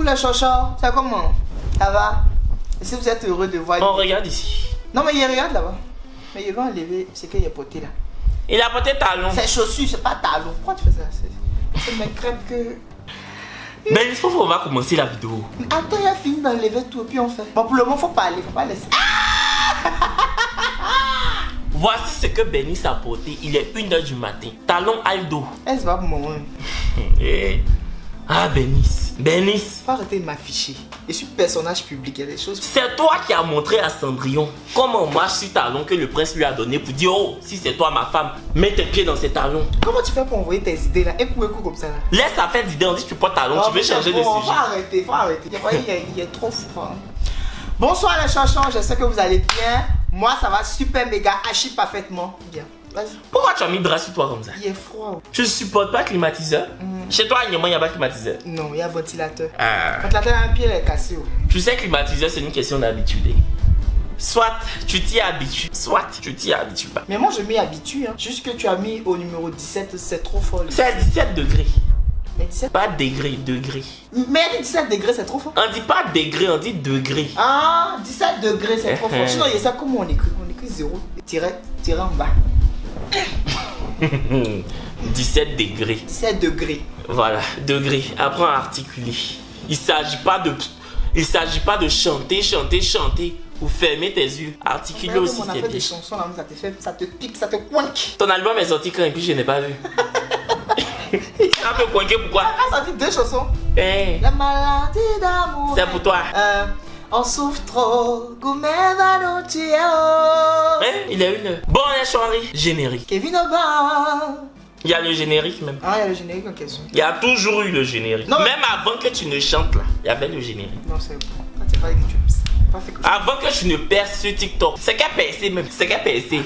les chachas, c'est comment? Ça va? Et si vous êtes heureux de voir... On regarde ici. Non mais il regarde là-bas. Mais il va enlever ce qu'il a porté là. Il a porté talon. C'est chaussures, c'est pas talon. Pourquoi tu fais ça? C'est mes crêpes que... Ben il faut qu'on va commencer la vidéo. Attends, il a fini d'enlever tout et puis on fait. Bon pour le moment faut pas aller, faut pas laisser. Voici ce que Bénis a porté. Il est 1h du matin. Talon Aldo. Eh, c'est pas pour moi. Ah Bénis. Faut arrêter de m'afficher. Je suis personnage public, il y a des choses. C'est toi qui as montré à Cendrillon comment marche sur talon que le prince lui a donné pour dire oh si c'est toi ma femme, mets tes pieds dans ces talons. Comment tu fais pour envoyer tes idées là? Écoute comme ça là. Laisse ça faire d'idées, on dit que tu portes talon, tu veux changer de sujet. Faut arrêter. Il est trop fou. Hein. Bonsoir les chachons, j'espère que vous allez bien. Moi ça va super méga archi parfaitement bien. Vas-y. Pourquoi tu as mis le drap sur toi comme ça? Il est froid. Je supporte pas le climatiseur. Chez toi, il n'y a pas de climatiseur. Non, il y a ventilateur. Ah. Ventilateur, un pied est cassé. Tu sais, climatiseur, c'est une question d'habitude. Soit tu t'y habitues, soit tu t'y habitues pas. Mais moi, je m'y habitue. Hein. Juste que tu as mis au numéro 17, c'est trop fort. C'est à 17 degrés. Mais 17... Pas degrés, degrés. Mais 17 degrés, c'est trop fort. On dit pas degrés, on dit degrés. Ah, 17 degrés, c'est trop fort. Sinon, il y a ça, comment on écrit? On écrit 0, tiret en bas. 17 degrés. 17 degrés. Voilà, degrés. Apprends à articuler. Il s'agit pas de chanter ou fermer tes yeux. Articuler aussi, on a c'est fait bien. des chansons là, ça te pique, ça te coinque. Ton album est sorti quand et puis je n'ai pas vu. Un peu coinqué, pourquoi? Ah, ça fait 2 chansons. Hey. La maladie d'amour. C'est pour toi. On souffre trop, gourmet va nous tuer. Il y a une. Bon, les soirées. Générique. Kevin Oba. Il y a le générique même. Ah, il y a le générique en question. Il y a toujours eu le générique. Non. Même avant que tu ne chantes là, il y avait le générique. Non, c'est bon. C'est pas que tu pas fait que ça. Avant que tu ne perces sur TikTok, c'est qu'à percer même. C'est qu'à percer.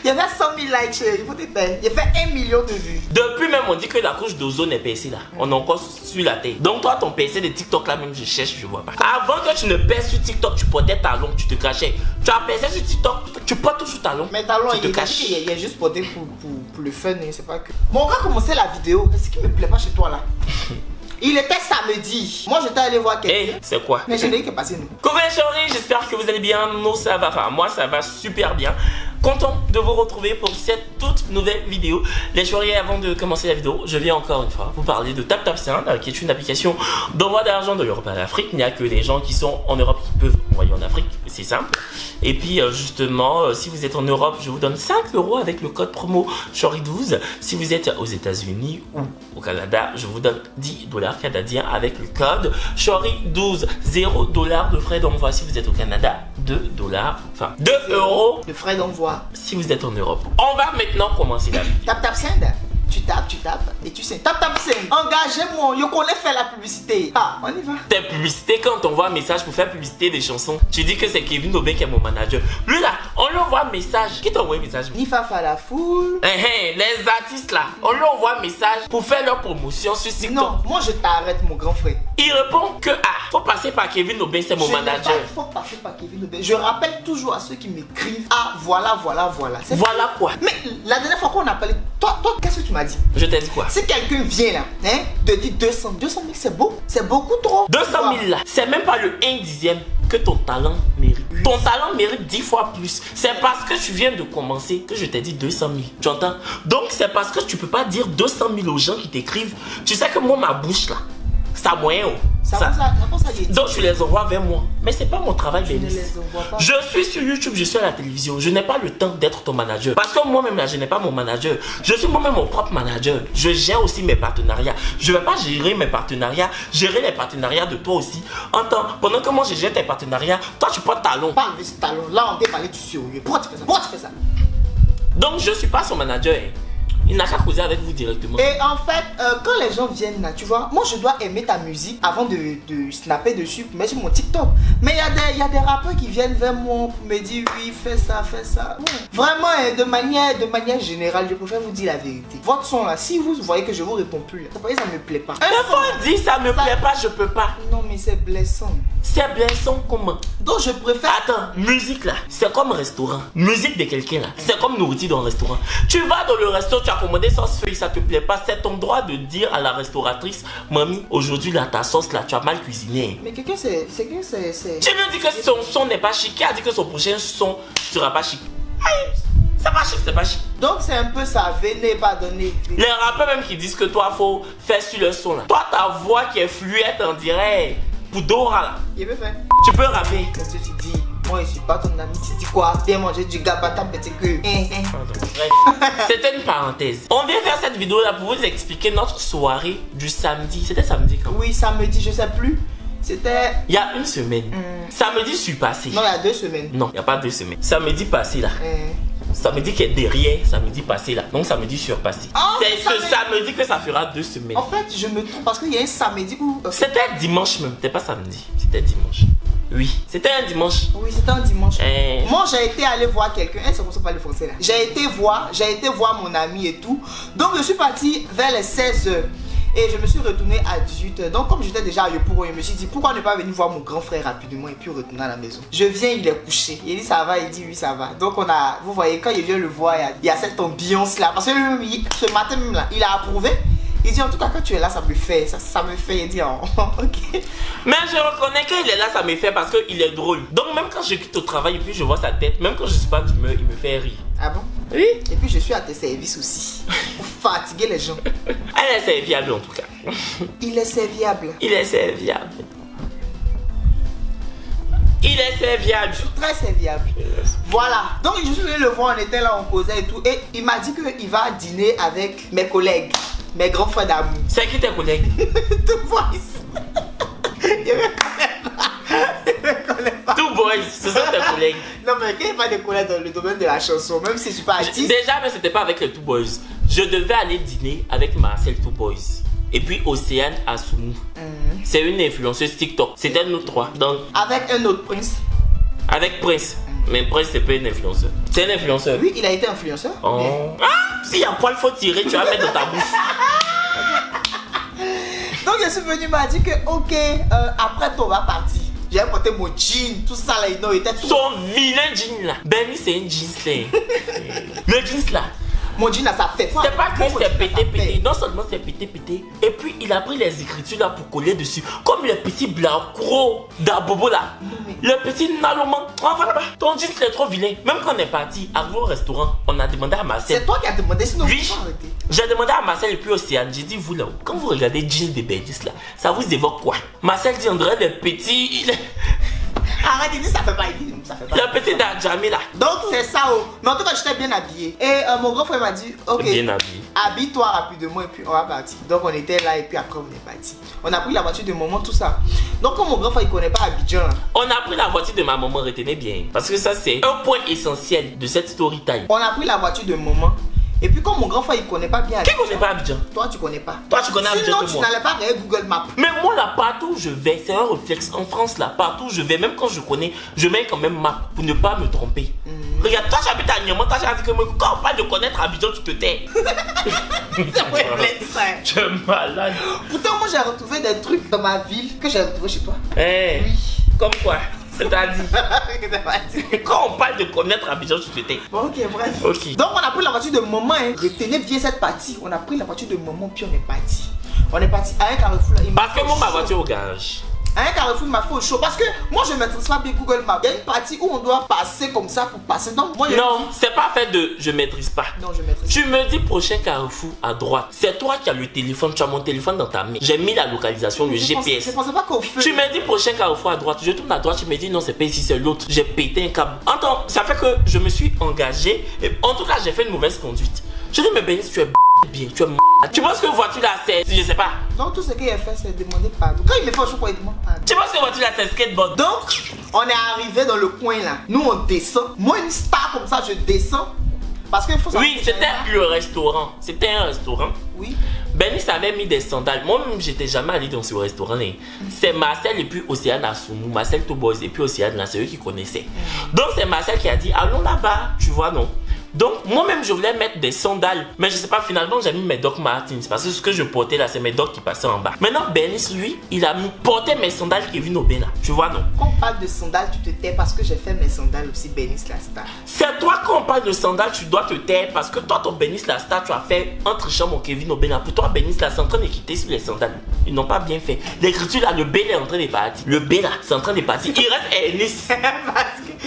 Il y avait 100 000 likes, il faut te taire. Il a fait 1 million de vues. Depuis même, on dit que la couche d'ozone est percée là. On est encore sur la tête. Donc toi, ton percé de TikTok là même, je cherche, je vois pas. Avant que tu ne perces sur TikTok, tu portais talon, tu te cachais. Tu as percé sur TikTok, tu portes toujours talon. Mais talon, tu te caches. Il est juste porté pour le fun, c'est pas que... Bon, on va commencer la vidéo. Qu'est-ce qui me plaît pas chez toi là? Il était samedi. Moi, j'étais allé voir quelqu'un. Hey, c'est quoi? Mais générique est passé, nous. Coucou les chéris, j'espère que vous allez bien. Nous, ça va. Enfin, moi, ça va super bien. Content de vous retrouver pour cette toute nouvelle vidéo. Les chéris, avant de commencer la vidéo, je viens encore une fois vous parler de TapTapSend, qui est une application d'envoi d'argent de l'Europe à l'Afrique. Il n'y a que les gens qui sont en Europe qui peuvent envoyer en Afrique. C'est simple. Et puis, justement, si vous êtes en Europe, je vous donne 5 € avec le code promo Chori12. Si vous êtes aux États-Unis ou au Canada, je vous donne 10 $ canadiens avec le code Chori12. 0 $ de frais d'envoi si vous êtes au Canada. 2 $, enfin 2 € de frais d'envoi si vous êtes en Europe. On va maintenant commencer la vidéo. TapTapSend, tu tapes et tu sais. TapTapSend, engagez-moi, je connais faire la publicité. Ah, on y va. Tes publicités, quand on t'envoie un message pour faire publicité des chansons, tu dis que c'est Kevin Obé qui est mon manager. Lui là, on lui envoie un message. Qui t'envoie un message? Nifa Falafoul. Les artistes là, on lui envoie un message pour faire leur promotion sur TikTok. Non, moi je t'arrête mon grand frère. Il répond que faut passer par Kevin Obé, c'est mon manager. Il faut passer par Kevin Obé. Je rappelle toujours à ceux qui m'écrivent. Ah, voilà. Voilà quoi? Mais la dernière fois qu'on a parlé, toi, qu'est-ce que tu m'as dit? Je t'ai dit quoi? Si quelqu'un vient là, hein, te dit 200 000, c'est beau, c'est beaucoup trop. 200 000 là, c'est même pas le 1/10 que ton talent mérite. Ton talent mérite 10 fois plus. C'est parce que tu viens de commencer que je t'ai dit 200 000. Tu entends? Donc c'est parce que tu peux pas dire 200 000 aux gens qui t'écrivent. Tu sais que moi, ma bouche là, ça moyen. Donc tu les envoies vers moi. Mais c'est pas mon travail, Bénis. Je suis sur YouTube, je suis à la télévision. Je n'ai pas le temps d'être ton manager. Parce que moi-même là, je n'ai pas mon manager. Je suis moi-même mon propre manager. Je gère aussi mes partenariats. Je ne vais pas gérer mes partenariats, gérer les partenariats de toi aussi. Entends, pendant que moi je gère tes partenarias, toi tu portes talon. Pas enlever ce talon. Là, on peut parler du sérieux. Pourquoi tu fais ça? Donc je suis pas son manager. Il n'a qu'à causer avec vous directement. Et en fait, quand les gens viennent là, tu vois, moi je dois aimer ta musique avant de snapper dessus pour mettre sur mon TikTok. Mais il y a des rappeurs qui viennent vers moi pour me dire oui, fais ça. Ouais. Vraiment, de manière générale, je préfère vous dire la vérité. Votre son là, si vous voyez que je vous réponds plus, ça me plaît pas. Un son dit ça me plaît pas, je peux pas. Non mais c'est blessant. C'est blessant comment? Donc je préfère... Attends, musique là, c'est comme restaurant. Musique de quelqu'un là, c'est comme nourriture dans un restaurant. Tu vas dans le resto, tu as commandé sauce feuille, ça te plaît pas, c'est ton droit de dire à la restauratrice, mamie, aujourd'hui là, ta sauce là, tu as mal cuisiné. Mais quelqu'un c'est... Tu lui dis que son son n'est pas chic, qui a dit que son prochain son sera pas chic. Aïe, c'est pas chic, c'est pas chic. Donc c'est un peu ça, venez pas donner. Les rappeurs même qui disent que toi, faut faire sur le son là. Toi, ta voix qui est fluette, on dirait Poudora là. Il veut faire. Tu peux rapper. Qu'est-ce que tu dis? Moi, je suis pas ton ami. Tu dis quoi? Viens manger du gabata petit queue. Bref, c'était une parenthèse. On vient faire cette vidéo là pour vous expliquer notre soirée du samedi. C'était samedi quand? Oui, samedi, je sais plus. C'était... Il y a une semaine. Samedi, je suis passé. Non, il y a 2 semaines. Non, il n'y a pas 2 semaines. Samedi passé là. Samedi qui est derrière, samedi passé là. Donc samedi surpassé. Oh, c'est ce samedi que ça fera 2 semaines. En fait, je me trompe parce qu'il y a un samedi où... C'était dimanche même. C'était pas samedi. C'était dimanche. Oui, c'était un dimanche. Oui, c'était un dimanche. Moi, j'ai été aller voir quelqu'un. Elle ne sait pas le français là. J'ai été voir mon ami et tout. Donc, je suis partie vers les 16h. Et je me suis retourné à 18h. Donc comme j'étais déjà à Yopougon, je me suis dit pourquoi ne pas venir voir mon grand frère rapidement et puis retourner à la maison. Je viens, il est couché. Il dit ça va, il dit oui ça va. Donc on a, vous voyez, quand il vient le voir, il y a cette ambiance là. Parce que lui, ce matin même là, il a approuvé. Il dit en tout cas quand tu es là, ça me fait. Ça me fait. Il dit oh, ok. Mais je reconnais qu'il est là, ça me fait parce qu'il est drôle. Donc même quand je quitte au travail et puis je vois sa tête, même quand je suis pas d'humeur, il me fait rire. Ah bon? Oui. Et puis je suis à tes services aussi. Pour fatiguer les gens. Elle est serviable en tout cas. Il est serviable. Il est serviable. Il est serviable. Très serviable. Voilà. Donc je suis venu le voir, on était là, on causait et tout. Et il m'a dit qu'il va dîner avec mes collègues. Mes grands frères d'amour. C'est qui tes collègues? Two Boys. Il me connaît pas. Two Boys, ce sont tes collègues. Non mais qu'il n'y ait pas de collègues dans le domaine de la chanson, même si je suis pas artiste. Déjà, mais c'était pas avec les Two Boys. Je devais aller dîner avec Marcel Two Boys. Et puis Océane Assoumou. C'est une influenceuse TikTok. C'était nous 3. Donc, avec un autre prince. Avec Prince. Mais Prince, c'est pas un influenceur. C'est un influenceur. Oui, il a été influenceur. Oh. Mais... Ah, s'il y a poil, faut tirer, tu vas mettre dans ta bouche. Donc je suis venu, il m'a dit que ok, après toi on va partir. J'ai porté mon jean, tout ça là, il était tout. Son vilain jean là. Benny, c'est un jeans là. Le jeans là. Mon jean là, ça fait. C'est pas que c'est pété. Non seulement c'est pété. Et puis il a pris les écritures là pour coller dessus. Comme le petit blanc d'Abobo là. Le petit Naloman. Oh, voilà, ton jeans est trop vilain. Même quand on est parti, arrivé au restaurant, on a demandé à Marcel. C'est toi qui as demandé, sinon oui. J'ai demandé à Marcel et puis Océane. J'ai dit, vous là, quand vous regardez jeans de Benny là, ça vous évoque quoi? Marcel dit, on dirait le petit. Arrête, il dit ça fait pas, il dit ça fait pas. Le petit d'Adjamé là. Donc c'est ça, oh. Mais en tout cas, j'étais bien habillé. Et mon grand frère m'a dit, ok, bien habillé. Habille-toi rapidement et puis on va partir. Donc on était là et puis après on est parti. On a pris la voiture de maman, tout ça. Donc comme mon grand frère il connaît pas Abidjan là. On a pris la voiture de ma maman, retenez bien. Parce que ça c'est un point essentiel de cette story time. On a pris la voiture de maman. Et puis comme mon grand frère il connaît pas bien Abidjan. Qui connaît pas Abidjan? Toi tu connais pas. Toi tu connais Abidjan que moi. Sinon tu n'allais pas regarder Google Maps. Mais moi là partout où je vais, c'est un réflexe. En France là, partout où je vais, même quand je connais, je mets quand même map pour ne pas me tromper. Regarde, toi j'habite à Niamey, toi j'ai dit que moi, quand on parle de connaître Abidjan, tu te tais. Tu es malade. Pourtant moi j'ai retrouvé des trucs dans ma ville que j'ai retrouvé chez toi. Eh, oui. Comme quoi? C'est-à-dire quand on parle de connaître Abidjan, tu te tais. Bon, ok, bref. Ok. Donc on a pris la voiture de maman, hein. Retenez bien cette partie. On a pris la voiture de maman puis on est parti. On est parti à un carrefour là. Parce que moi ma voiture au garage. À un carrefour il m'a fait au chaud. Parce que moi je ne maîtrise pas bien Google Maps. Il y a une partie où on doit passer comme ça pour passer. Donc moi non, c'est pas fait de je maîtrise pas. Non, je maîtrise. Tu me dis prochain carrefour à droite. C'est toi qui as le téléphone, tu as mon téléphone dans ta main. J'ai mis la localisation, le GPS. Je pensais pas qu'au feu. Tu me dis prochain carrefour à droite. Je tourne à droite, tu me dis non, c'est pas ici, c'est l'autre. J'ai pété un câble. Entends, ça fait que je me suis engagé. Et en tout cas, j'ai fait une mauvaise conduite. Je dis, mais Benny, tu es bien, tu es tu penses que voiture là, c'est. Je sais pas. Donc tout ce qu'il a fait, c'est demander pardon. Quand il me fait au chaud, il demande pardon. Tu penses que voiture là, c'est skateboard. Donc, on est arrivé dans le coin là. Nous, on descend. Moi, une star comme ça, je descends. Parce qu'il faut savoir. Oui, c'était le restaurant. C'était un restaurant. Oui. Benny avait mis des sandales. Moi-même, j'étais jamais allé dans ce restaurant. C'est Marcel et puis Océane Assoumou. Marcel Two Boys et puis Océane là, c'est eux qui connaissaient. Donc, c'est Marcel qui a dit allons là-bas. Tu vois, non. Donc, moi-même, je voulais mettre des sandales. Mais je sais pas, finalement, j'ai mis mes Doc Martens. Parce que ce que je portais là, c'est mes Doc qui passaient en bas. Maintenant, Bernice, lui, il a porté mes sandales Kevin Aubin là. Tu vois, non? Quand on parle de sandales, tu te tais parce que j'ai fait mes sandales aussi, Bernice la star. C'est toi, quand on parle de sandales, tu dois te taire. Parce que toi, ton Bernice la star, tu as fait entrechambre au Kevin Aubin là. Pour toi, Bernice là, c'est en train de quitter sur les sandales. Ils n'ont pas bien fait. L'écriture là, le B est en train de partir. Le B là, c'est en train de partir. Il reste Bernice.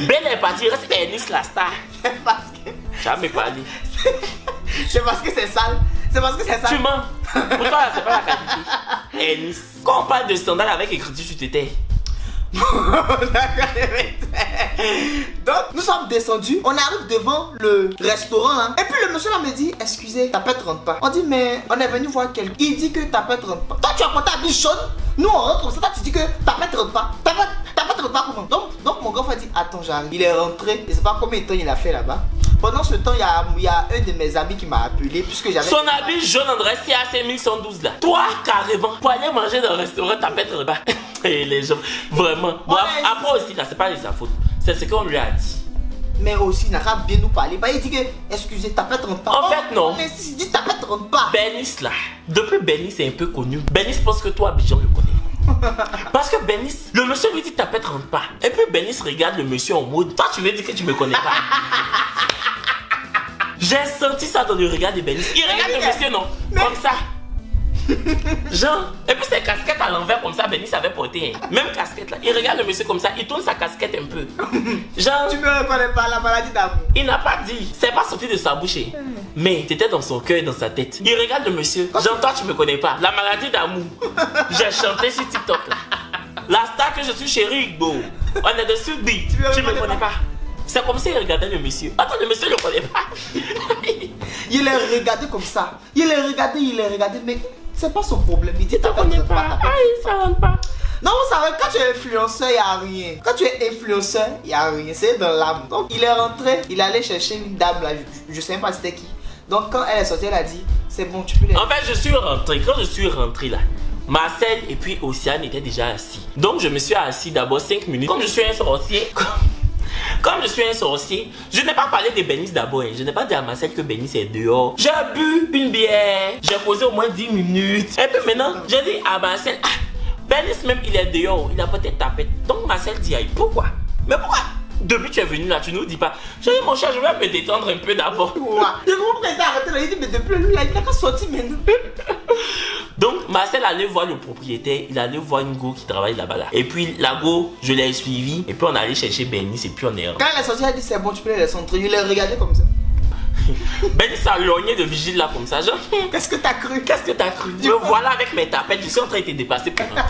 B est parti, il reste Bernice la star. Parce que... Jamais parlé. C'est parce que c'est sale. C'est parce que c'est sale. Tu mens. Pour toi, là, c'est pas la qualité. Ennis. Quand on parle de sandales avec écriture, tu t'étais. Donc, nous sommes descendus. On arrive devant le restaurant. Hein. Et puis, le monsieur là me dit, excusez, ta pète rentre pas. On dit, mais on est venu voir quelqu'un. Il dit que ta pète rentre pas. Toi, tu as porté habit jaune. Nous, on rentre comme ça. Toi, tu dis que ta pète rentre pas. Ta pète rentre pas comment? Donc, mon grand frère dit, attends, j'arrive. Il est rentré. Je sais pas combien de temps il a fait là-bas. Pendant ce temps, il y a un de mes amis qui m'a appelé puisque j'avais... Son habit jaune André CAC 1112 là. Toi, carrément, pour aller manger dans un restaurant, ta pète rentre pas. Et les gens, vraiment. Bon, après aussi, là, c'est pas de sa faute. C'est ce qu'on lui a dit. Mais aussi, il n'a qu'à bien nous parler. Bah, il dit que, excusez, ta pète rentre pas. En fait, non. Mais si il dit ta pète rentre pas. Bernice là, depuis Bernice est un peu connu. Bernice pense que toi, Abidjan, le connais. Parce que Bernice, le monsieur lui dit ta pète rentre pas. Et puis Bernice regarde le monsieur en mode, toi tu veux dire que tu me connais pas. J'ai senti ça dans le regard de Bernice. Il regarde le monsieur non, comme ça. Genre, et puis ses casquettes à l'envers comme ça, Bernice avait porté. Même casquette là. Il regarde le monsieur comme ça, il tourne sa casquette un peu. Genre, tu me reconnais pas, la maladie d'amour. Il n'a pas dit, c'est pas sorti de sa bouche. Mais c'était dans son cœur et dans sa tête. Il regarde le monsieur. Genre, toi tu me connais pas. La maladie d'amour. J'ai chanté sur TikTok là. La star que je suis chérie, Igbo. On est dessus, dit. Tu me connais pas. C'est comme s'il regardait le monsieur. Attends, le monsieur ne le connaît pas. Il est regardé comme ça. Il est regardé, mais c'est pas son problème. Il dit, tu ne connais pas. Ça rentre pas. Non, vous savez, quand tu es influenceur, il n'y a rien. Quand tu es influenceur, il n'y a rien. C'est dans l'âme. Donc, il est rentré, il allait chercher une dame là. Je sais même pas c'était qui. Donc, quand elle est sortie, elle a dit, c'est bon, tu peux les... En fait, je suis rentré. Quand je suis rentré là, Marcel et puis Océane étaient déjà assis. Donc, je me suis assis d'abord 5 minutes. Comme je suis un sorcier... Comme je suis un sorcier, je n'ai pas parlé de Bernice d'abord. Je n'ai pas dit à Marcel que Bernice est dehors. J'ai bu une bière, j'ai posé au moins 10 minutes. Et puis maintenant, j'ai dit à Marcel, ah, Bernice même il est dehors, il a peut-être tapé. Donc Marcel dit, aïe, pourquoi? Mais pourquoi? Depuis que tu es venu là, tu nous dis pas. Je dis mon cher, je vais me détendre un peu d'abord. Je comprends qu'il a arrêté là, il dit, mais depuis lui là, il n'a qu'à sortir maintenant. Donc Marcel allait voir le propriétaire, il allait voir une go qui travaille là-bas là. Et puis la go, je l'ai suivi. Et puis on allait chercher Bernice et puis on est rentré. Quand elle est sortie, elle a dit c'est bon, tu peux les laisser entrer. Je l'ai regardé comme ça. Bernice a logné de vigile là comme ça, genre. Qu'est-ce que t'as cru? Qu'est-ce que t'as cru? Me voilà avec mes tapettes, je suis en train de te dépasser pour rentrer.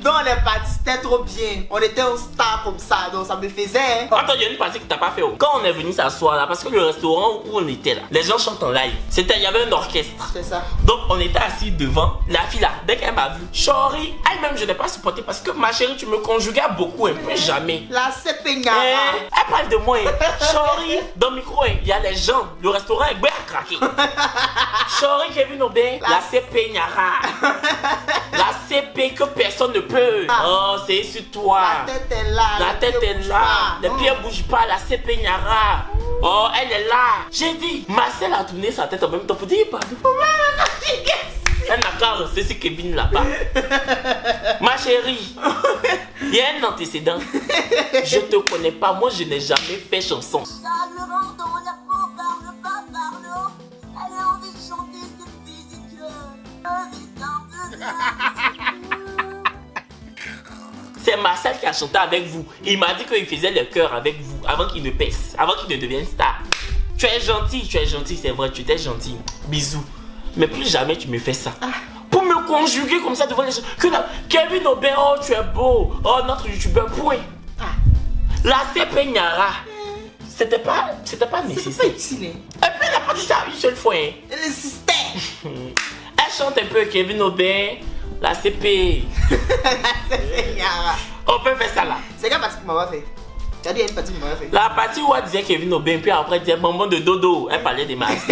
Donc on est parti, c'était trop bien. On était en star comme ça, donc ça me faisait. Hein. Attends, il y a une partie que t'as pas fait. Quand on est venu s'asseoir là, parce que le restaurant où on était là, les gens chantent en live. Il y avait un orchestre. C'est ça. Donc on était assis devant la fille là. Dès qu'elle m'a vu, Chori, elle-même je n'ai pas supporté parce que ma chérie, tu me conjuguais beaucoup un peu jamais. La CPNA. Elle parle de moi. Chori, dans le micro, il y a les gens. Le restaurant est bien craqué. Chori, Kevin Aubin, la CP Nyara. La CP que personne ne peut. Oh, c'est sur toi. La tête est là. La tête est là. Les pieds ne bougent pas. La CP Nyara. Oh, elle est là. J'ai dit, Marcel a tourné sa tête en même temps pour dire pardon. Elle n'a qu'à rester sur Kevin là-bas. Ma chérie, il y a un antécédent. Je te connais pas. Moi, je n'ai jamais fait chanson. C'est Marcel qui a chanté avec vous. Il m'a dit qu'il faisait le cœur avec vous avant qu'il ne pèse, avant qu'il ne devienne star. Tu es gentil, c'est vrai, tu étais gentil. Bisous. Mais plus jamais tu me fais ça. Pour me conjuguer comme ça devant les gens. Que là, Kevin Aubin, oh tu es beau. Oh notre youtubeur, point. La CP Nyara. C'était pas nécessaire. C'est pas utile. Et puis elle n'a pas dit ça une seule fois. Elle insistait. Elle chante un peu Kevin Aubin. La CP. La CP Nyara. On peut faire ça là. C'est quelle partie que maman fait? Tu as dit une partie que maman fait. La partie où elle disait Kevin Aubin, puis après elle disait maman de dodo. Elle parlait des masques.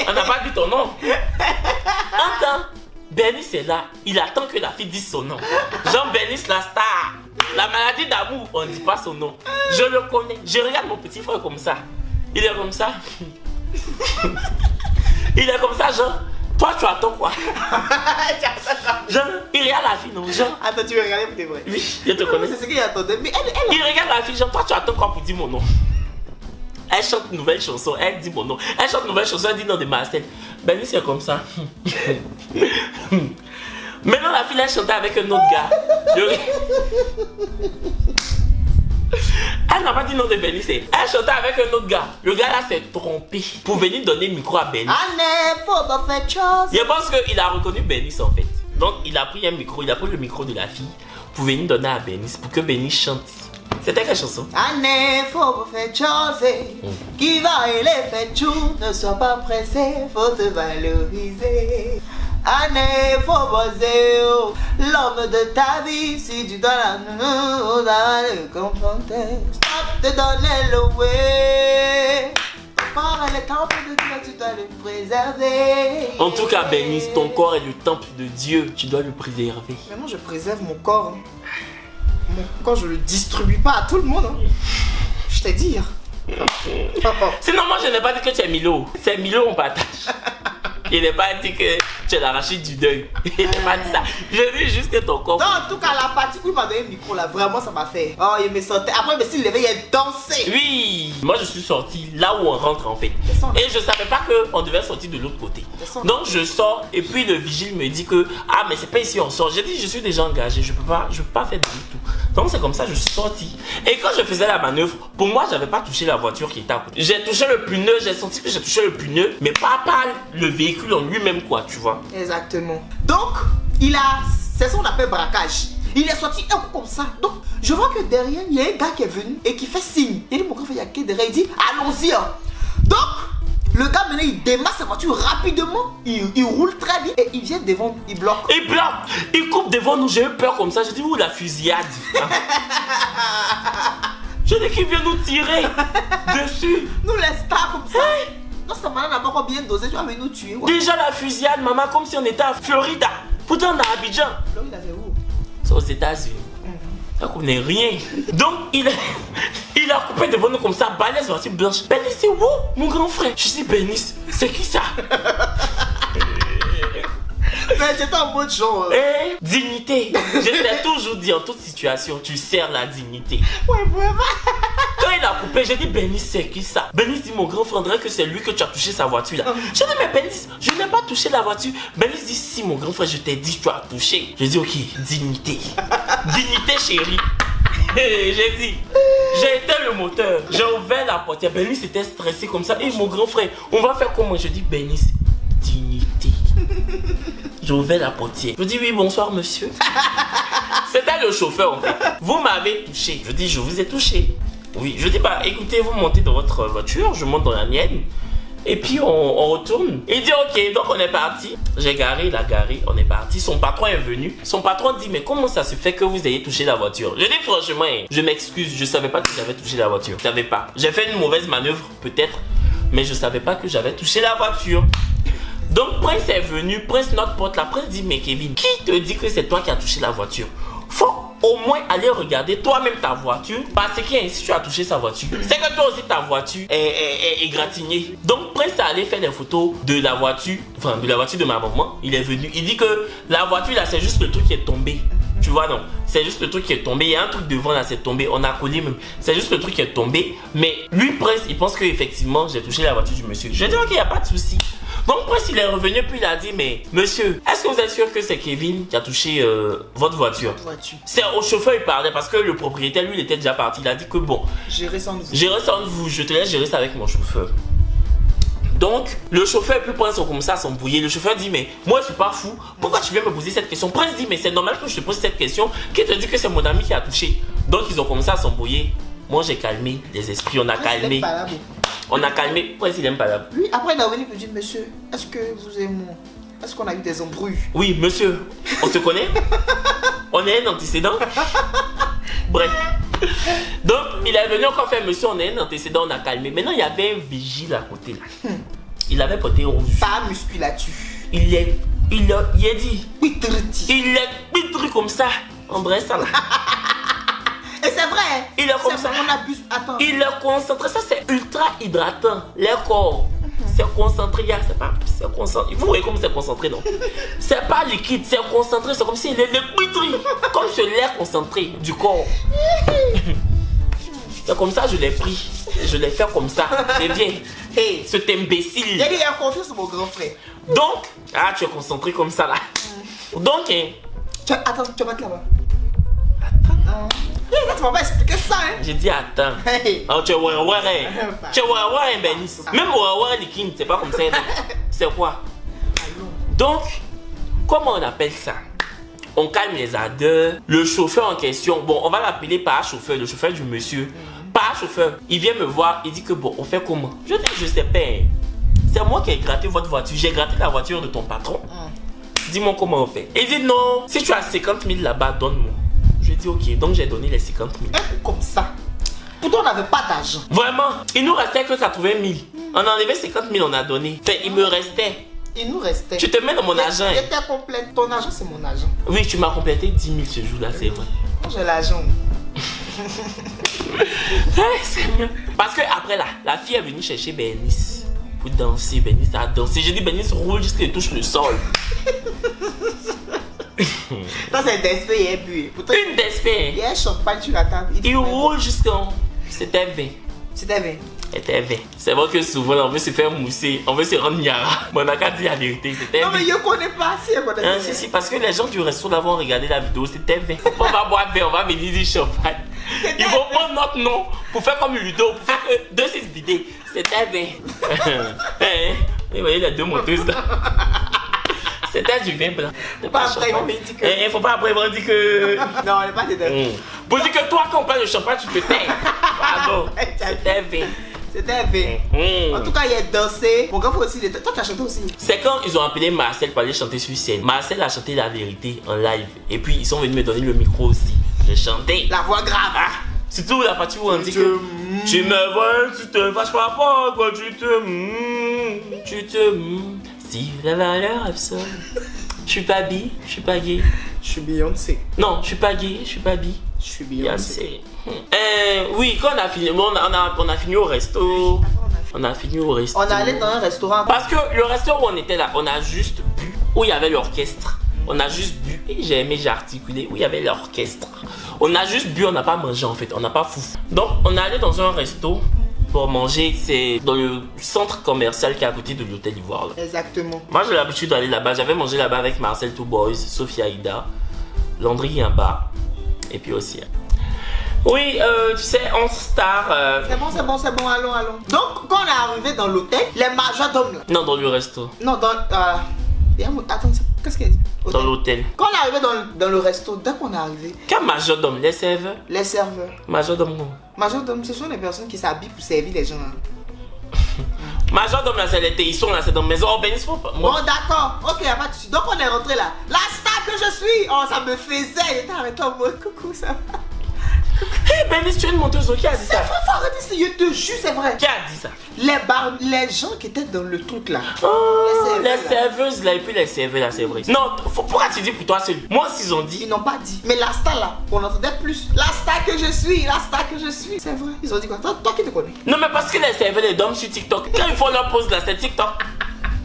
On n'a pas dit ton nom. Entends, Bernice est là. Il attend que la fille dise son nom. Jean Bernice la star. La maladie d'amour, on ne dit pas son nom. Je le connais. Je regarde mon petit frère comme ça. Il est comme ça. Il est comme ça, genre. Toi, tu attends quoi? Genre, il regarde la fille, non? Genre. Attends, tu veux regarder pour tes vrais? Oui, je te connais. C'est ce qu'il attendait. Mais elle... Il regarde la fille, genre, toi, tu attends quoi pour dire mon nom? Elle chante une nouvelle chanson, elle dit mon nom. Elle chante une nouvelle chanson, elle dit nom de Marcel. Benny, c'est comme ça. Maintenant, la fille, elle chantait avec un autre gars. Elle n'a pas dit nom de Benny, elle chantait avec un autre gars. Le gars là s'est trompé pour venir donner le micro à Benny. Faut pas faire chose. Je pense qu'il a reconnu Benny en fait. Donc il a pris un micro, il a pris le micro de la fille pour venir donner à Benny, pour que Benny chante. C'était quelle chanson? Faut pas faire chose. Qui va et les fait jour, ne sois pas pressé, faut te valoriser. Faut bosser, l'homme de ta vie, si tu dois on va le confronter. Stop de donner le way. Ton corps est le temple de Dieu, tu dois le préserver. En tout cas, Benny, ton corps est le temple de Dieu, tu dois le préserver. Mais moi, je préserve mon corps. Mon corps, je le distribue pas à tout le monde. Je t'ai dit. Sinon, moi, je n'ai pas dit que tu es Milo. C'est Milo, on partage. Il n'est pas dit que tu es l'arrachide du deuil. Il n'est pas dit ça. Je dis juste que ton corps. Non, en tout cas, la partie où il m'a donné le micro là, vraiment ça m'a fait. Oh, il me sentait. Après, mais s'il levait, il a dansé. Oui, moi je suis sorti là où on rentre en fait. Et je savais pas qu'on devait sortir de l'autre côté. Donc je sors et puis le vigile me dit que ah, mais c'est pas ici on sort. J'ai dit je suis déjà engagé, je peux pas faire du tout. Donc c'est comme ça je suis sorti. Et quand je faisais la manœuvre, pour moi j'avais pas touché la voiture qui était à côté. J'ai touché le pneu, j'ai senti que j'ai touché le pneu, mais pas le véhicule en lui-même quoi, tu vois. Exactement. Donc c'est ça qu'on appelle braquage. Il est sorti un coup comme ça. Donc je vois que derrière il y a un gars qui est venu et qui fait signe. Il dit mon grand frère, il y a qui derrière? Il dit allons-y. Donc le gars maintenant il démarre sa voiture rapidement, il roule très vite et il vient devant, il bloque. Il bloque, il coupe devant nous, j'ai eu peur comme ça, j'ai dit où la fusillade. Je dis qu'il vient nous tirer dessus. Nous les stars comme ça. Non, ça m'a pas encore bien dosé, tu vas venir nous tuer. Ouais. Déjà la fusillade, maman, comme si on était à Florida. Pourtant on est à Abidjan. Florida c'est où? C'est aux États-Unis. Ça connaît rien. Donc il a coupé devant nous comme ça, balèze voiture blanche. Bénis, c'est où mon grand frère? Je dis Bénis, c'est qui ça? Mais j'étais en mode genre. Dignité. Je t'ai toujours dit en toute situation, tu sers la dignité. Ouais, vraiment. Quand il a coupé, j'ai dit Bénis, c'est qui ça? Bénis dit mon grand frère, on dirait que c'est lui que tu as touché sa voiture là. J'ai dit mais Bénis, je n'ai pas touché la voiture. Bénis dit si mon grand frère, je t'ai dit tu as touché. J'ai dit ok, dignité. Dignité chérie. J'ai dit, j'ai éteint le moteur, j'ai ouvert la portière. Bénis était stressé comme ça. Et mon grand frère, on va faire comment? Je dis Bénis, dignité. J'ai ouvert la portière. Je dis oui, bonsoir monsieur. C'était le chauffeur en fait. Vous m'avez touché. Je dis je vous ai touché. Oui, je dis bah écoutez, vous montez dans votre voiture, je monte dans la mienne. Et puis on retourne. Il dit ok, donc on est parti. J'ai garé, il a garé, on est parti. Son patron est venu. Son patron dit mais comment ça se fait que vous ayez touché la voiture? Je dis franchement, je m'excuse, je savais pas que j'avais touché la voiture. Je savais pas. J'ai fait une mauvaise manœuvre peut-être, mais je savais pas que j'avais touché la voiture. Donc Prince est venu, Prince notre pote là, Prince dit mais Kevin, qui te dit que c'est toi qui as touché la voiture? Faut au moins aller regarder toi-même ta voiture, parce que si tu as touché sa voiture, c'est que toi aussi ta voiture est égratignée. Donc Prince est allé faire des photos de la voiture, enfin de la voiture de ma maman. Il est venu, il dit que la voiture là c'est juste le truc qui est tombé. Tu vois non, c'est juste le truc qui est tombé. Il y a un truc devant là, c'est tombé. On a collé même. C'est juste le truc qui est tombé. Mais lui Prince, il pense que effectivement j'ai touché la voiture du monsieur. Je dis ok, il n'y a pas de souci. Donc Prince il est revenu puis il a dit mais monsieur, est-ce que vous êtes sûr que c'est Kevin qui a touché votre voiture? C'est au chauffeur il parlait parce que le propriétaire lui il était déjà parti. Il a dit que bon, gérez sans vous. Gérez sans vous, je te laisse gérer ça avec mon chauffeur. Donc le chauffeur puis Prince sont comme ça s'embrouiller. Le chauffeur dit mais moi je suis pas fou, pourquoi tu viens me poser cette question? Prince dit mais c'est normal que je te pose cette question. Qui te dit que c'est mon ami qui a touché? Donc ils ont commencé à s'embrouiller. Moi j'ai calmé les esprits, on a calmé. On a calmé. Prince il aime pas là. Oui, après il est venu me dire monsieur, est-ce que vous aimez est-ce qu'on a eu des embrouilles? Oui, monsieur, on se connaît? On est un antécédent? Bref. Donc, il est venu encore faire monsieur, on est un antécédent, on a calmé. Maintenant, il y avait un vigile à côté là. Il avait porté rouge. Pas musculature. Il a dit. Pitriti. Il est pitri comme ça. En vrai, ça là. Et c'est vrai, Il est comme ça. On abuse. Attends. Il est concentré. Ça, c'est ultra hydratant. Les corps. C'est concentré, gars. C'est concentré. Vous voyez comme c'est concentré, non? C'est pas liquide, c'est concentré. C'est comme si il est liquide. Comme ce lait concentré du corps. C'est comme ça, je l'ai pris. Je l'ai fait comme ça. C'est bien. Hey, cet imbécile. Il a confiance sur mon grand frère. Donc, tu es concentré comme ça là. Donc, attends, tu vas mettre là-bas. Attends. Tu m'as pas expliqué ça, hein? J'ai dit attends. Hey. Oh, tu es ouais. Tu es ouais, Benis. Même ouais, liquide, c'est pas comme ça. C'est quoi? Donc, comment on appelle ça? On calme les ardeurs. Le chauffeur en question, bon, on va l'appeler par chauffeur, le chauffeur du monsieur. Par chauffeur, il vient me voir, il dit que bon, on fait comment? Je dis, je sais pas. C'est moi qui ai gratté votre voiture. J'ai gratté la voiture de ton patron. Dis-moi comment on fait. Il dit non, si tu as 50 000 là-bas, donne-moi. Je dis ok, donc j'ai donné les 50 000. Comme ça. Pourtant, on n'avait pas d'argent. Vraiment, il nous restait que 80 000. On a enlevé 50 000, on a donné. Enfin, il me restait. Il nous restait. Tu te mets dans mon argent. J'étais complète. Ton argent, c'est mon argent. Oui, tu m'as complété 10 000 ce jour-là, c'est vrai. Moi, j'ai l'argent. C'est mieux. Parce que après là, la fille est venue chercher Bernice pour danser. Bernice a dansé. J'ai dit Bernice roule jusqu'à qu'elle touche le sol. Ça, c'est Despé et bu. Une Despé. Il y a un champagne sur la table. Il roule jusqu'à. C'était 20. C'était 20. C'était 20. C'est vrai que souvent on veut se faire mousser, on veut se rendre Niara. Mais on n'a qu'à dire la vérité, c'était 20. Non mais je connais pas si je connais pas. Si, parce que les gens du resto là vont regarder la vidéo, c'était 20. On va boire 20, on va venir du champagne. Ils vont prendre notre nom pour faire comme Ludo, pour faire que 2-6 bidets. C'était 20. Vous voyez les deux monteuses là. C'était du vin blanc. Pas après, ils vont me dire que. Il faut pas après, ils vont dire que. Non, on n'est pas dedans. Pour dire que toi, quand on parle de champagne, tu te tais. Pardon. C'était 20. C'était 20. En tout cas, il a dansé. Mon grand frère aussi, toi, tu as chanté aussi. C'est quand ils ont appelé Marcel pour aller chanter sur scène. Marcel a chanté la vérité en live. Et puis, ils sont venus me donner le micro aussi. J'ai chanté. La voix grave. Surtout la partie où on dit que tu me vois, tu te fâches pas, quoi, tu te si la valeur absolue. Je suis pas bi, je suis pas gay. Je suis Beyoncé. Non, je suis pas gay, je suis pas bi. Je suis Beyoncé. Oui, quand on a fini, on a fini au resto. On a fini au resto. On est allé dans un restaurant. Parce que le resto où on était là, on a juste bu. Où il y avait l'orchestre. On a juste bu. Et j'ai aimé, j'ai articulé. Où il y avait l'orchestre. On a juste bu, on n'a pas mangé en fait. On n'a pas fou. Donc, on est allé dans un resto pour manger. C'est dans le centre commercial qui est à côté de l'hôtel Ivoire. Là. Exactement. Moi, j'ai l'habitude d'aller là-bas. J'avais mangé là-bas avec Marcel Two Boys, Sophia Ida, Landry Yamba. Et puis aussi. Oui, tu sais, 11 stars. C'est bon, allons. Donc, quand on est arrivé dans l'hôtel, les majordomes là. Non, dans le resto. Non, dans. Attends, qu'est-ce qu'elle dit? Dans l'hôtel. Quand on est arrivé dans le resto, dès qu'on est arrivé. Quel majordome? Les serveurs? Les serveurs. Majordome, non. Majordome, ce sont les personnes qui s'habillent pour servir les gens. Hein. Majordome là, c'est les TISons là, c'est dans la maison. Oh, ben, il faut pas. Bon, d'accord, ok, y'a pas de soucis. Donc, on est rentré là. La star que je suis! Oh, ça me faisait. Il était arrêté en mode coucou, ça va. Hé, Benis, tu es une monteuse, qui a dit ça? C'est vrai, faut arrêter, je te jure, c'est vrai. Qui a dit ça? Les gens qui étaient dans le truc là. Oh, les serveuses là, et puis les serveurs là, c'est vrai. Non, pourquoi tu dis pour toi seul? Moi, s'ils ont dit. Ils n'ont pas dit. Mais la star là, on entendait plus. La star que je suis, la star que je suis. C'est vrai. Ils ont dit quoi? Toi qui te connais. Non, mais parce que les serveurs, les dames sur TikTok, quand ils font leur pause là, c'est TikTok.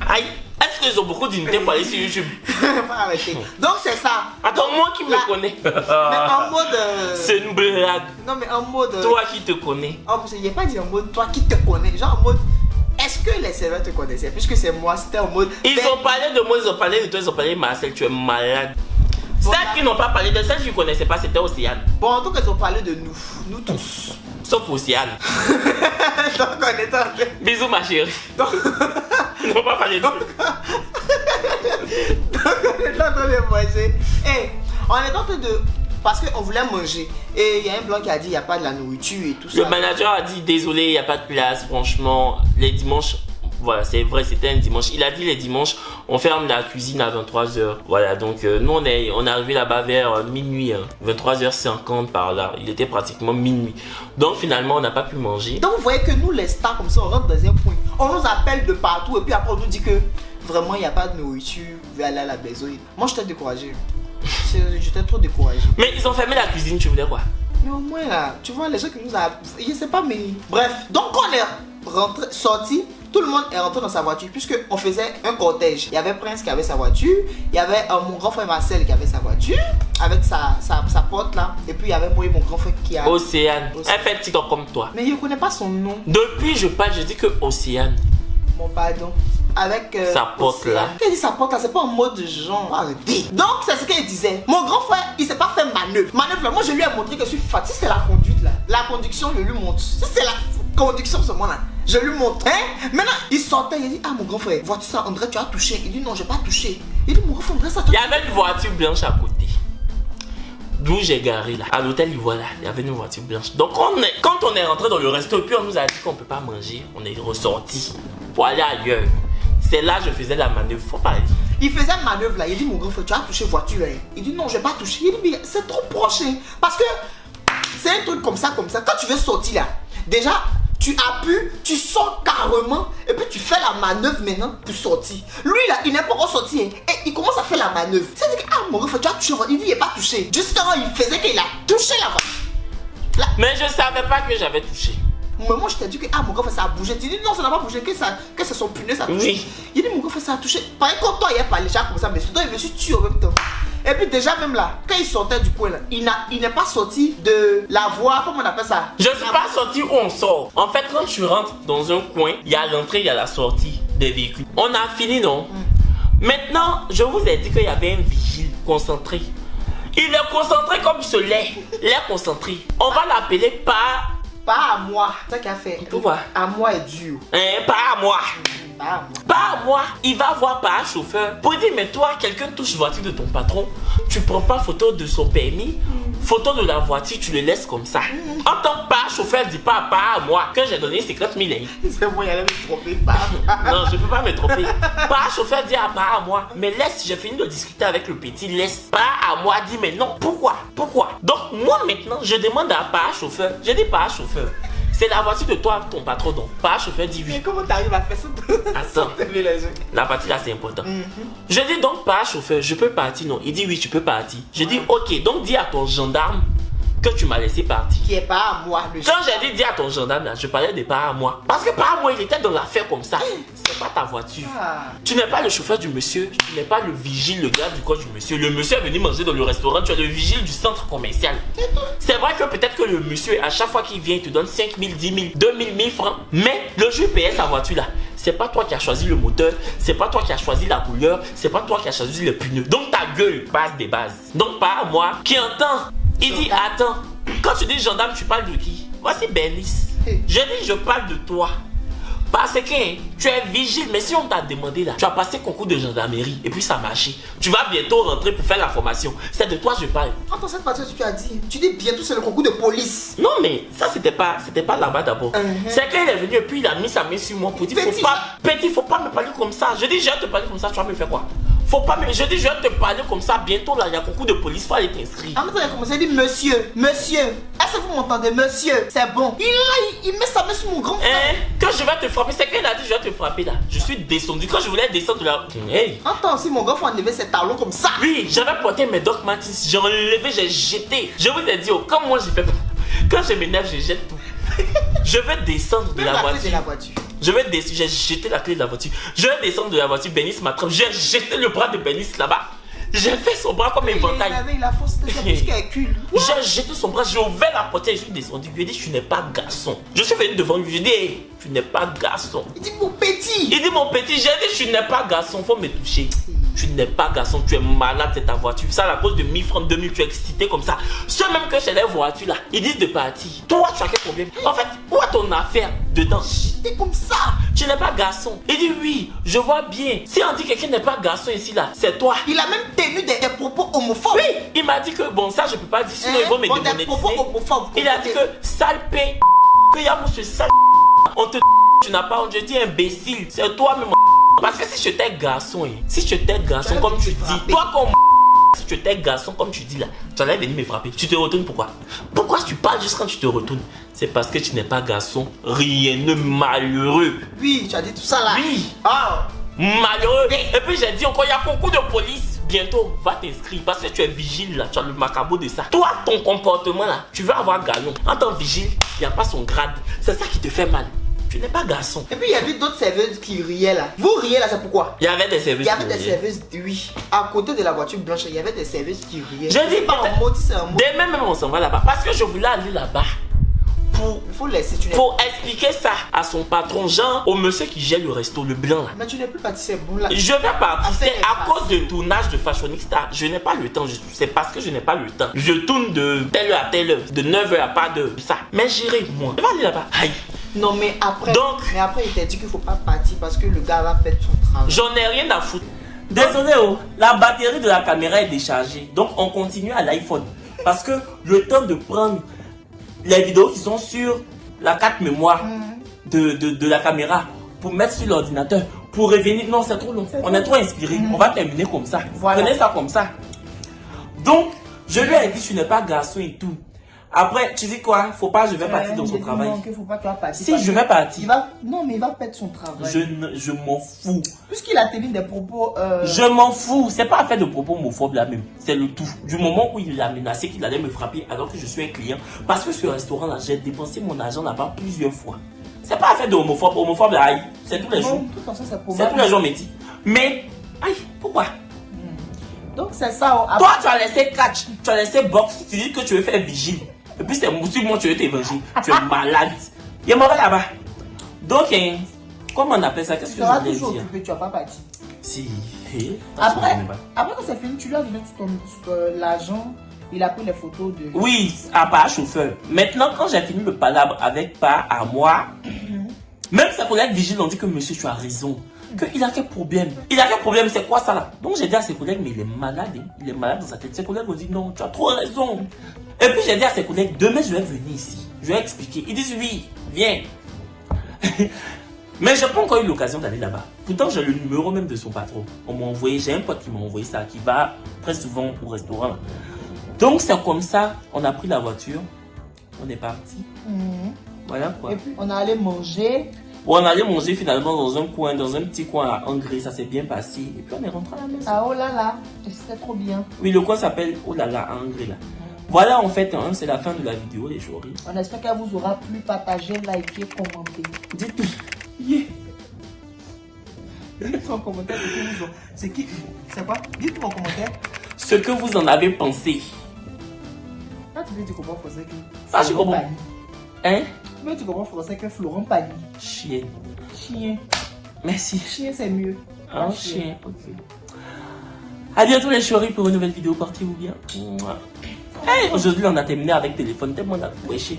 Aïe. Est-ce qu'ils ont beaucoup d'unités pour aller sur YouTube? Pas arrêter. Donc c'est ça. Attends, moi qui me connais. Mais en mode. C'est une blague. Non, mais en mode. Toi qui te connais. Oh, parce qu'il n'y a pas dit en mode toi qui te connais. Genre en mode. Est-ce que les serveurs te connaissaient? Puisque c'est moi, c'était en mode. Ils ont parlé de moi, ils ont parlé de toi, ils ont parlé de Marcel, tu es malade. Bon, celles qui n'ont pas parlé de celles que je ne connaissais pas, c'était Océane. Bon, en tout cas, ils ont parlé de nous tous. Sauf Océane. Donc on est en train. Bisous ma chérie. Donc... Ils n'ont pas parlé de nous. Donc on est en train de manger. Et on est en train de. Parce qu'on voulait manger. Et il y a un blanc qui a dit il n'y a pas de la nourriture et tout ça. Le manager a dit désolé, il n'y a pas de place. Franchement, les dimanches. Voilà, c'est vrai, c'était un dimanche. Il a dit les dimanches, on ferme la cuisine à 23h. Voilà, donc nous on est arrivé là-bas vers minuit, hein, 23h50 par là. Il était pratiquement minuit. Donc finalement, on n'a pas pu manger. Donc vous voyez que nous, les stars, comme ça, on rentre dans un point. On nous appelle de partout et puis après on nous dit que vraiment il n'y a pas de nourriture, vous pouvez aller à la maison. Moi, j'étais découragé. J'étais trop découragé. Mais ils ont fermé la cuisine, tu voulais quoi? Mais au moins là, tu vois, les gens qui nous ont... Je sais pas, mais... Bref, donc quand on est rentré, sorti, tout le monde est rentré dans sa voiture, puisque on faisait un cortège. Il y avait Prince qui avait sa voiture, il y avait mon grand frère Marcel qui avait sa voiture, avec sa pote là, et puis il y avait moi et mon grand frère qui a... Océane. Elle fait TikTok comme toi. Mais je connais pas son nom. Depuis je parle, je dis que Océane. Mon pardon. Avec sa pote là. Qu'elle dit sa pote là, c'est pas un mot de genre. Arrêtez. Donc c'est ce qu'elle disait. Mon grand frère, il s'est pas fait manœuvre. Manœuvre là, moi je lui ai montré que je suis fatigué. Si c'est la conduite là, la conduction, je lui montre. Si c'est la conduction ce moment là, je lui montre. Hein? Maintenant, il sortait, il dit, ah mon grand frère, vois-tu ça, André, tu as touché. Il dit non, j'ai pas touché. Il dit mon grand frère, André, ça. Il y avait une voiture blanche à côté. D'où j'ai garé là. À l'hôtel, voilà, il y avait une voiture blanche. Donc quand on est rentré dans le resto, puis on nous a dit qu'on peut pas manger, on est ressorti pour aller ailleurs. C'est là que je faisais la manœuvre, faut pas dire. Il faisait la manœuvre là, il dit mon grand frère, tu as touché voiture hein. Il dit non, j'ai pas touché. Il dit mais c'est trop proche hein. Parce que c'est un truc comme ça. Quand tu veux sortir là, déjà tu appuies, tu sors carrément et puis tu fais la manœuvre maintenant pour sortir. Lui là, il n'est pas encore sorti hein, et il commence à faire la manœuvre. C'est-à-dire que ah mon grand frère, tu as touché voiture. Il dit il n'est pas touché. Justement, il faisait qu'il a touché la voiture. Là. Mais je savais pas que j'avais touché. Mais moi je t'ai dit que ah mon grand frère ça a bougé. Tu dis non ça n'a pas bougé, que c'est son pneu ça a touché. Oui. Il dit mon grand frère ça a touché. Par contre toi il a parlé déjà comme ça mais surtout il me suis tué en même temps. Et puis déjà même là, quand il sortait du coin là, il n'est pas sorti de la voie, comment on appelle ça? Je suis pas sorti où on sort. En fait quand tu rentres dans un coin, il y a l'entrée, il y a la sortie des véhicules. On a fini non? Maintenant je vous ai dit qu'il y avait un vigile concentré. Il est concentré comme ce lait. Lait concentré. On va l'appeler par... Pas à moi, c'est ça qu'il a fait. Pourquoi? À moi est dur. Pas à moi. Pas à moi. Pas à moi. Il va voir par un chauffeur pour dire mais toi quelqu'un touche voiture de ton patron, tu prends pas photo de son permis, photo de la voiture, tu le laisses comme ça. En tant que pas chauffeur, dis pas à moi que j'ai donné 50 000 hein. C'est moi, il allait me tromper pas. Non, je peux pas me tromper. Pas chauffeur, dis pas à moi. Mais laisse, j'ai fini de discuter avec le petit, laisse pas à moi, dis mais non. Pourquoi? Donc moi maintenant, je demande à pas chauffeur. Je dis pas chauffeur. C'est la voiture de toi, ton patron, donc pas chauffeur dit oui. Mais comment t'arrives à faire ça? Attends, la partie là c'est important. Je dis donc pas chauffeur, je peux partir, non. Il dit oui, tu peux partir. Je dis ok, donc dis à ton gendarme que tu m'as laissé partir. Qui est pas à moi. Quand j'ai dit dis à ton gendarme là, je parlais de pas à moi. Parce que pas à moi, il était dans l'affaire comme ça. C'est pas ta voiture. Tu n'es pas le chauffeur du monsieur, tu n'es pas le vigile, le gars du corps du monsieur. Le monsieur est venu manger dans le restaurant, tu es le vigile du centre commercial. C'est vrai que peut-être que le monsieur, à chaque fois qu'il vient, il te donne 5 000, 10 000, 2 000, 1000 francs. Mais le jour payait sa voiture là. C'est pas toi qui as choisi le moteur, c'est pas toi qui as choisi la couleur, c'est pas toi qui as choisi le pneu. Donc ta gueule, base des bases. Donc pas à moi qui entend. Il dit attends, quand tu dis gendarme, tu parles de qui? Voici Bernice. Je dis je parle de toi. Parce que tu es vigile, mais si on t'a demandé là, tu as passé concours de gendarmerie et puis ça a marché. Tu vas bientôt rentrer pour faire la formation. C'est de toi que je parle. Attends, cette partie que tu as dit, tu dis bientôt c'est le concours de police. Non mais ça c'était pas là-bas d'abord. C'est qu'il est venu et puis il a mis sa main sur moi pour dire faut pas me parler comme ça. Je dis je vais te parler comme ça, tu vas me faire quoi? Je dis je vais te parler comme ça, bientôt là il y a concours de police, faut aller t'inscrire. Ah mais il a commencé à dire monsieur, est-ce que vous m'entendez monsieur? C'est bon. Il met sa main sur mon grand frère. Quand je vais te frapper, c'est qu'il a dit je vais te frapper là. Je suis descendu, quand je voulais descendre de la... Hey. Attends, si mon grand frère enlevait ses talons comme ça. Oui, j'avais porté mes Doc Martens, j'ai enlevé, j'ai jeté. Je vous ai dit, comme moi j'ai fait... Quand je m'énerve, je jette tout. Je vais descendre de la voiture. Je vais descendre, j'ai jeté la clé de la voiture. Je vais descendre de la voiture, Bénice m'attrape. J'ai jeté le bras de Bénice là-bas. J'ai fait son bras comme un éventail. Il a force de plus calcul. J'ai jeté son bras, j'ai ouvert la porte et je suis descendu. Je lui ai dit, tu n'es pas garçon. Je suis venu devant lui, je lui ai dit, hey, tu n'es pas garçon. Il dit, mon petit. Il dit, mon petit, j'ai dit, tu n'es pas garçon, faut me toucher. Tu n'es pas garçon, tu es malade, c'est ta voiture. Ça, à cause de 1000 francs, 2000, tu es excité comme ça. Ceux même que c'est les voitures là, ils disent de partir. Toi, tu as quel problème? En fait, où est ton affaire dedans? J'étais comme ça. Tu n'es pas garçon. Il dit oui, je vois bien. Si on dit que quelqu'un n'est pas garçon ici là, c'est toi. Il a même tenu des propos homophobes. Oui, il m'a dit que bon, ça je peux pas dire, sinon ils vont me démonétiser. Il a dit que sale paix, que y a mon ce sale. On te tu n'as pas honte, je dis imbécile. C'est toi même. Parce que si je t'ai garçon, comme tu dis, toi comme si tu étais garçon comme tu dis là, tu allais venir me frapper. Tu te retournes pourquoi? Pourquoi tu parles juste quand tu te retournes? C'est parce que tu n'es pas garçon, rien de malheureux. Oui, tu as dit tout ça là. Oui. Malheureux. Et puis j'ai dit encore, il y a concours de police. bientôt, va t'inscrire parce que tu es vigile là, tu as le macabo de ça. Toi, ton comportement là, tu veux avoir galon. En tant que vigile, il n'y a pas son grade. C'est ça qui te fait mal. Tu n'es pas garçon. Et puis il y avait d'autres serveuses qui riaient là. Vous riez là, c'est pourquoi? Il y avait des services. Il y avait des serveuses, oui. À côté de la voiture blanche, il y avait des serveuses qui riaient. Je dis pas un mot, c'est un mot. Demain même on s'en va là-bas. Parce que je voulais aller là-bas. Il faut laisser, pour expliquer ça à son patron, genre au monsieur qui gère le resto, le blanc là. Mais tu n'es plus parti, c'est bon là. Je vais partir, c'est à cause de tournage de Fashionista. Je n'ai pas le temps, c'est parce que je n'ai pas le temps. Je tourne de telle heure à telle heure, de 9h à pas de ça. Mais j'irai moi. Je vais aller là-bas. Aïe. Non mais après, il t'a dit qu'il faut pas partir parce que le gars va perdre son travail. J'en ai rien à foutre. Désolé, oh, la batterie de la caméra est déchargée. Donc on continue à l'iPhone. Parce que le temps de prendre les vidéos qui sont sur la carte mémoire de la caméra pour mettre sur l'ordinateur, pour revenir. Non, c'est trop long. On est trop inspiré. On va terminer comme ça. Voilà. Prenez ça comme ça. Donc, je lui ai dit, tu n'es pas garçon et tout. Après, tu dis quoi? Faut pas, je vais partir dans son travail. Non, faut pas qu'il va partir. Si je vais partir. Non, mais il va perdre son travail. Je m'en fous. Puisqu'il a tenu des propos. Je m'en fous. C'est pas affaire de propos homophobes là même. C'est le tout. Du moment où il a menacé qu'il allait me frapper alors que je suis un client. Parce que ce restaurant là, j'ai dépensé mon argent là-bas plusieurs fois. C'est pas affaire de homophobe. Homophobe là, aïe. C'est tous les jours. De toute façon, c'est tous les jours, Mehdi. Mais, aïe, pourquoi? Donc c'est ça. Toi, tu as laissé catch. Tu as laissé box. Tu dis que tu veux faire vigile. Et puis c'est moi tu veux t'évanger. Tu es malade. Il est mauvais là-bas. Donc, comment on appelle ça? Qu'est-ce que je voulais dire? Occupé, tu vas pas partir. Si. Après que c'est fini, tu lui as donné l'argent. Il a pris les photos de... Oui, à part chauffeur. Maintenant, quand j'ai fini le palabre avec pas à moi, même sa collègue vigile ont dit que monsieur, tu as raison. Qu'il a quel problème? Il a quel problème? C'est quoi ça là? Donc j'ai dit à ses collègues, mais il est malade. Hein? Il est malade dans sa tête. Ses collègues ont dit non, tu as trop raison. Et puis j'ai dit à ses collègues, demain je vais venir ici. Je vais expliquer. Ils disent oui, viens. Mais j'ai pas encore eu l'occasion d'aller là-bas. Pourtant j'ai le numéro même de son patron. On m'a envoyé, j'ai un pote qui m'a envoyé ça, qui va très souvent au restaurant. Donc c'est comme ça, on a pris la voiture, on est parti. Voilà quoi. Et puis on est allé manger. On allait manger finalement dans un coin, dans un petit coin à Hongrie, ça s'est bien passé. Et puis on est rentré à la maison. Ah oh là là, c'était trop bien. Oui, le coin s'appelle oh là là à Hongrie là. Voilà en fait, hein, c'est la fin de la vidéo les choris. On espère qu'elle vous aura plu, partagé, liké, commenté. Dites-nous. Yeah. Dites-nous en commentaire c'est quoi? Dites-nous en commentaire ce que vous en avez pensé. Ah, tu veux dire comment français que... Ah, je comprends. Hein? Tu veux dire comment français que Florent Pagny? Chien. Chien. Merci. Chien, c'est mieux. Un chien, ok. A bientôt les choris pour une nouvelle vidéo. Portez-vous bien. Hey, aujourd'hui, on a terminé avec téléphone tellement on a wesh.